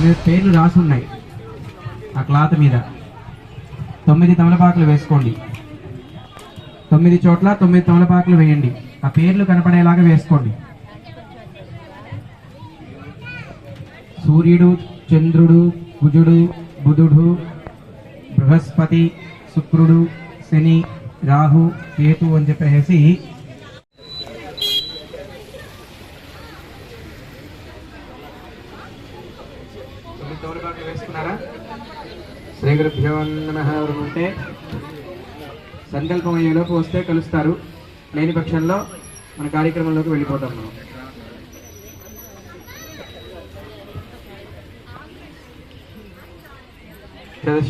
మీద పేర్లు రాసి ఉన్నాయి ఆ క్లాత్ మీద. 9 తమలపాకులు వేసుకోండి. 9 చోట్ల 9 తమలపాకులు వేయండి. ఆ పేర్లు కనపడేలాగా వేసుకోండి. సూర్యుడు, చంద్రుడు, కుజుడు, బుధుడు, బృహస్పతి, శుక్రుడు, శని, రాహు, కేతు అని చెప్పేసి వేసుకున్నారా? శ్రీ గురుభ్యో నమః. ఉంటే సంకల్పం అయ్యేలోపు వస్తే కలుస్తారు, లేని పక్షంలో మన కార్యక్రమంలోకి వెళ్ళిపోతాం మనం.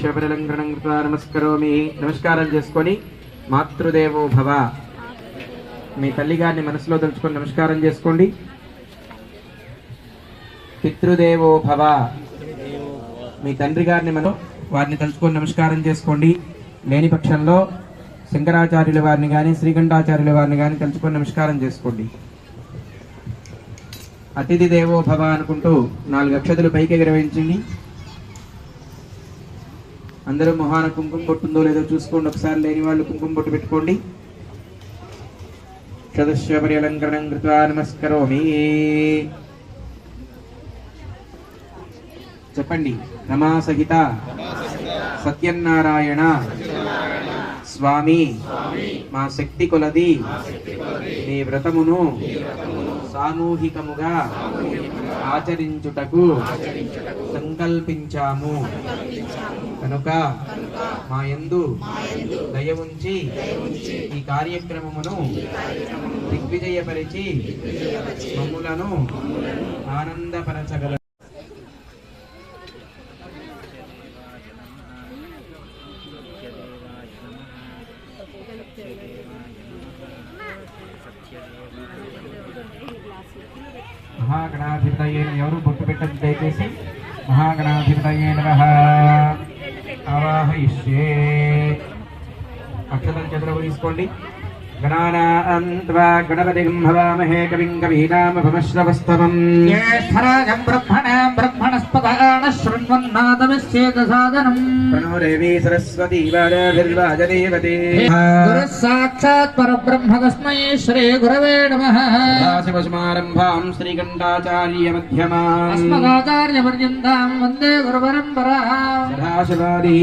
శబరిలంకరణం కృత్వా నమస్కరోమి. నమస్కారం చేసుకొని మాతృదేవో భవ, మీ తల్లిగారిని మనసులో తలుచుకొని నమస్కారం చేసుకోండి. పితృదేవో భవ, మీ తండ్రి గారిని వారిని తలుచుకొని నమస్కారం చేసుకోండి. లేని పక్షంలో శంకరాచార్యుల వారిని కానీ శ్రీకంఠాచార్యుల వారిని కానీ తలుచుకొని నమస్కారం చేసుకోండి. అతిథి దేవో భవ అనుకుంటూ 4 అక్షతలు పైకి ఎగరవేయించండి. అందరూ మొహాన కుంకుమ బొట్టుందో లేదో చూసుకోండి ఒకసారి. లేని వాళ్ళు కుంకుమ బొట్టు పెట్టుకోండి. షదశ్వపర్యలంకరణం కృత్వా నమస్కరోమి. చెప్పండి. రమా సహిత సత్యనారాయణ స్వామి మా శక్తి కొలది మీ వ్రతమును సామూహికముగా ఆచరించుటకు సంకల్పించాము కనుక మా యందు దయ ఉంచి ఈ కార్యక్రమమును దిగ్విజయపరిచి మమ్ములను ఆనందపరచగల మహాగణాధిపతయే ఎవరు బొట్టు పెట్టండి దయచేసి. మహాగణాధిపతయే నమః. ఆవాహయిష్యే. అక్షతలు చేతులకు తీసుకోండి. గణానాం త్వా గణపతిం హవామహే కవిం కవీనాముపమశ్రవస్తమం. జ్యేష్ఠరాజం బ్రహ్మణాం బ్రహ్మణస్పదాన శృణ్వన్నాదమిశ్చేదసాదనం. ప్రణో దేవీ సరస్వతీ వాజాభిర్వాజదేవతే. గురుః సాక్షాత్ పరబ్రహ్మ తస్మై శ్రీ గురవే నమః. సదాశివసమారంభాం శ్రీకంఠాచార్య మధ్యమాం అస్మదాచార్య పర్యంతాం వందే గురుపరంపరాం. సదాశివాది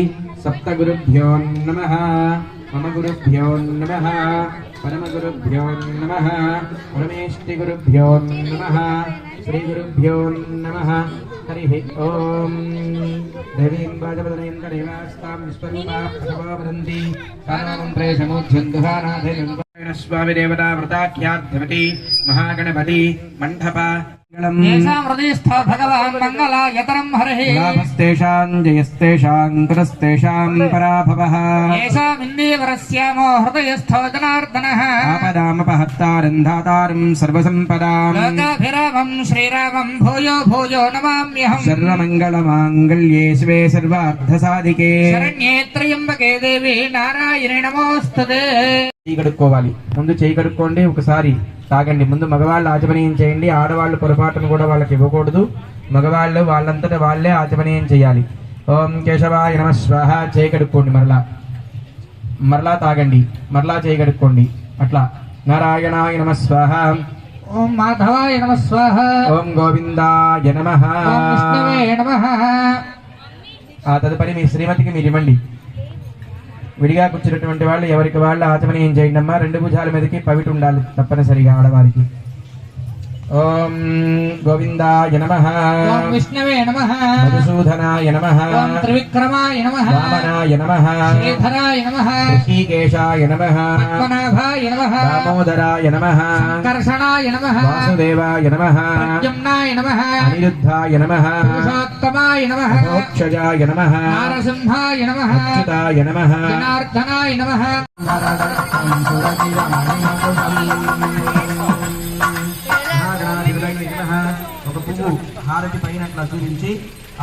సప్తగురుభ్యో నమః. మమ గురుభ్యో నమః. పరమగురుభ్యో నమః. పరమేష్ఠిగురుభ్యో నమః. శ్రీగురుభ్యో నమః. హరి ఓం. దేవీం వాజపదనయం కరేవాస్తాం విశ్వరూపా ప్రసవా వదంతి కారణమంత్రే సముద్యందుహానాథేన స్వామి దేవతా వ్రతాఖ్యాద్యమతి మహాగణపతి మండప येषां हृदयस्थो भगवान् मङ्गलायतरं हरिः. लाभस्तेषां जयस्तेषां कृतस्तेषां पराभवः. येषामिन्दीवरस्यामो हृदयस्थो जनार्दनः. आपदामपहत्तारं धातारं सर्वसम्पदाम्. लोकाभिरामं श्रीरामं भूयो भूयो नमाम्यहम्. सर्वमङ्गलमाङ्गल्ये शिवे सर्वार्थसाधिके शरण्ये त्र्यम्बके देवी नारायणे नमोस्तुते. చేయి కడుక్కోవాలి. ముందు చేయి కడుక్కోండి. ఒకసారి తాగండి. ముందు మగవాళ్ళు ఆచమనీయం చేయండి. ఆడవాళ్ళు పొరపాటును కూడా వాళ్ళకి ఇవ్వకూడదు. మగవాళ్ళు వాళ్ళంతటా వాళ్ళే ఆచమనీయం చేయాలి. ఓం కేశవాయ నమః స్వాహ. చేయి కడుక్కోండి. మరలా తాగండి. మరలా చేయి కడుక్కోండి. అట్లా. నారాయణాయ నమః స్వాహ. ఓం మాధవాయ నమః స్వాహ. ఓం గోవిందాయ నమః. ఓం విష్ణవే నమః. ఆ తదుపరి మీ శ్రీమతికి మీరు ఇవ్వండి. విడిగా కూర్చున్నటువంటి వాళ్ళు ఎవరికి వాళ్ళు ఆచమనీయం చేయండి అమ్మా. 2 భుజాల మీదకి పవిటి ఉండాలి తప్పనిసరిగా ఆడవారికి. ఓం గోవిందాయ నమః. ఓం విష్ణవే నమః. మధుసూదనాయ నమః. ఓం త్రివిక్రమాయ నమః. వామనాయ నమః. శ్రీధరాయ నమః. ఋషికేశాయ నమః. పద్మనాభాయ నమః. దామోదరాయ నమః. సంకర్షణాయ నమః. వాసుదేవాయ నమః. ప్రద్యుమ్నాయ నమః. అనిరుద్ధాయ నమః. పురుషోత్తమాయ నమః. మోక్షజాయ నమః. నారసింహాయ నమః. అచ్యుతాయ నమః. జనార్దనాయ నమః. ఒక పువ్వు హారతి పైన అట్లా చూపించి ఆ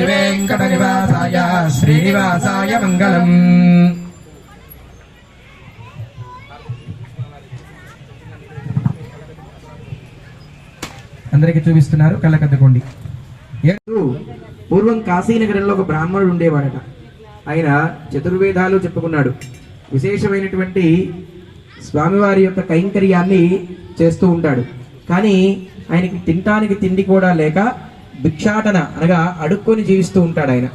శ్రీవేంకటనివాసాయ శ్రీనివాసాయ మంగళం. అందరికీ చూపిస్తున్నారు, కళ్ళకద్దుకోండి. పూర్వం కాశీనగరంలో ఒక బ్రాహ్మణుడు ఉండేవాడట. ఆయన చతుర్వేదాలు చెప్పుకున్నాడు. విశేషమైనటువంటి స్వామివారి యొక్క కైంకర్యాన్ని చేస్తూ ఉంటాడు. కానీ ఆయనకి తినటానికి తిండి కూడా లేక భిక్షాటన అనగా అడుక్కొని జీవిస్తూ ఉంటాడు ఆయన.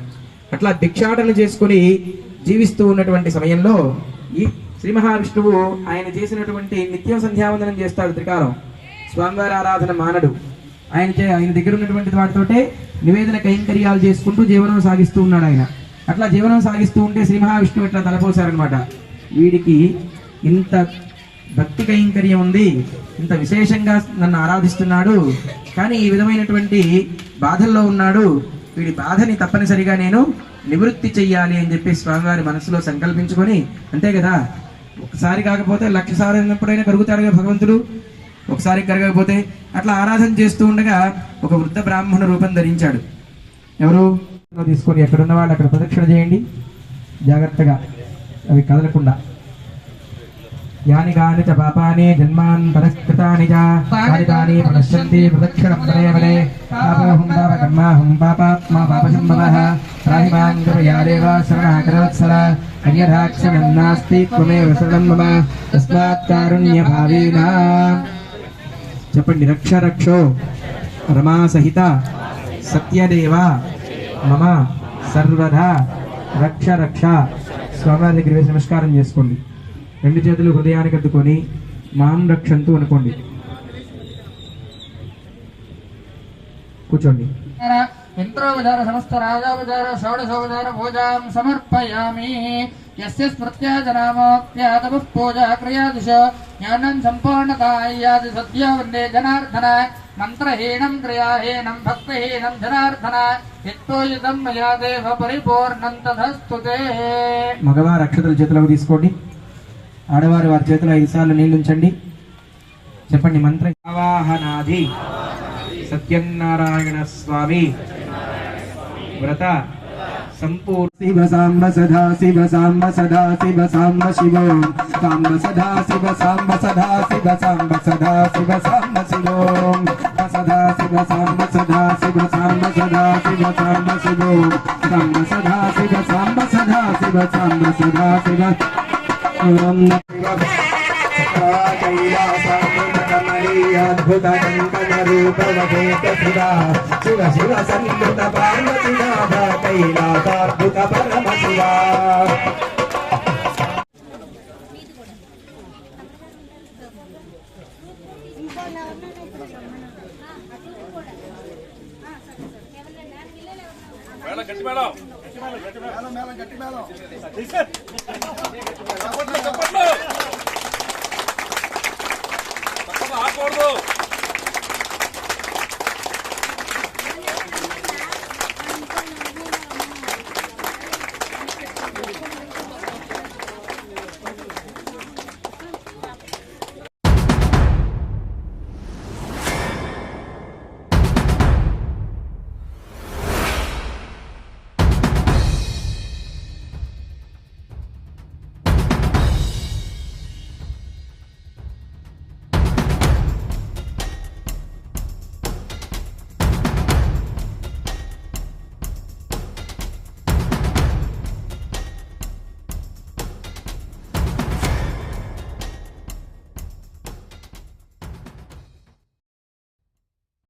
అట్లా భిక్షాటన చేసుకుని జీవిస్తూ ఉన్నటువంటి సమయంలో ఈ శ్రీ మహావిష్ణువు ఆయన చేసినటువంటి నిత్యం సంధ్యావందనం చేస్తాడు. త్రికాలం స్వామివారి ఆరాధన మానడు. ఆయన దగ్గర ఉన్నటువంటి వాటితోటే నివేదన కైంకర్యాలు చేసుకుంటూ జీవనం సాగిస్తూ ఉన్నాడు ఆయన. అట్లా జీవనం సాగిస్తూ ఉంటే శ్రీ మహావిష్ణువు ఇట్లా తలపోశారనమాట. వీడికి ఇంత భక్తి కైంకర్యం ఉంది, ఇంత విశేషంగా నన్ను ఆరాధిస్తున్నాడు, కానీ ఈ విధమైనటువంటి బాధల్లో ఉన్నాడు. వీడి బాధని తప్పనిసరిగా నేను నివృత్తి చెయ్యాలి అని చెప్పి స్వామివారి మనసులో సంకల్పించుకొని, అంతే కదా, ఒకసారి కాకపోతే 1,00,000 సార్లు అయినప్పుడైనా కరుగుతాడు కదా భగవంతుడు, ఒకసారి కరగకపోతే. అట్లా ఆరాధన చేస్తూ ఉండగా ఒక వృద్ధ బ్రాహ్మణ రూపం ధరించాడు. ఎవరు తీసుకొని ఎక్కడున్న వాళ్ళు అక్కడ ప్రదక్షిణ చేయండి జాగ్రత్తగా, అవి కదలకుండా. యాని కాని చ పాపాని జన్మాంతరకృతాని చ కాని ప్రదర్శంతి ప్రదక్షిణం వదే వదే పాపోహం పాపకర్మాహం పాపాత్మా పాపసంభవః త్రాహిమాం కృపయా దేవ శరణాగతవత్సల అన్యథాక్షరం నాస్తి త్వమేవ శరణం మమ తస్మాత్ కారుణ్యభావేన. చెప్పండి. రక్ష రక్షో రమా సహిత సత్యదేవ మమ సర్వదా రక్ష రక్ష. స్వామివారి దగ్గర వేసి నమస్కారం చేసుకోండి. 2 చేతులు హృదయానికి అద్దుకొని మాం రక్షంతు అనుకోండి. కూర్చోండి. ఇంద్రోపచార సమస్త రాజోపచార షోడశోపచార పూజాం సమర్పయామి. యస్య స్మృత్యా జనామోక్త్యాతపః పూజా క్రియాదిశో జ్ఞానం సంపూర్ణతాయాది సద్యో వందే జనార్దన. మంత్రహీనం క్రియాహీనం భక్తిహీనం జనార్దన యత్పూజితం మయా దేవ పరిపూర్ణం తదస్తు తే. మగవారి అక్షతలు చేతులకు తీసుకోండి. ఆడవారు వారి చేతులు 5 సార్లు నీళ్లు ఉంచండి. చెప్పండి. మంత్ర ఆవాహనాది సత్యనారాయణ స్వామి వ్రత సంపూర్ణ. శివ సాంబ సదా శివ సాంబ సదా శివ సాంబ శివో సాంబ సదా శివ సాంబ సదా శివ సాంబ సదా శివ సాంబ శివో సదా శివ సాంబ సదా శివ సాంబ సదా శివ సాంబ శివో సాంబ సదా శివ సాంబ సదా శివ సాంబ సదా శివ అద్భుత కంకణ రూపవభూత సుధా శివ శివ సంగత పార్వతి నాథ కైలాసాద్భుత పరమ శివా. గట్టి మేడం ఆకూడదు.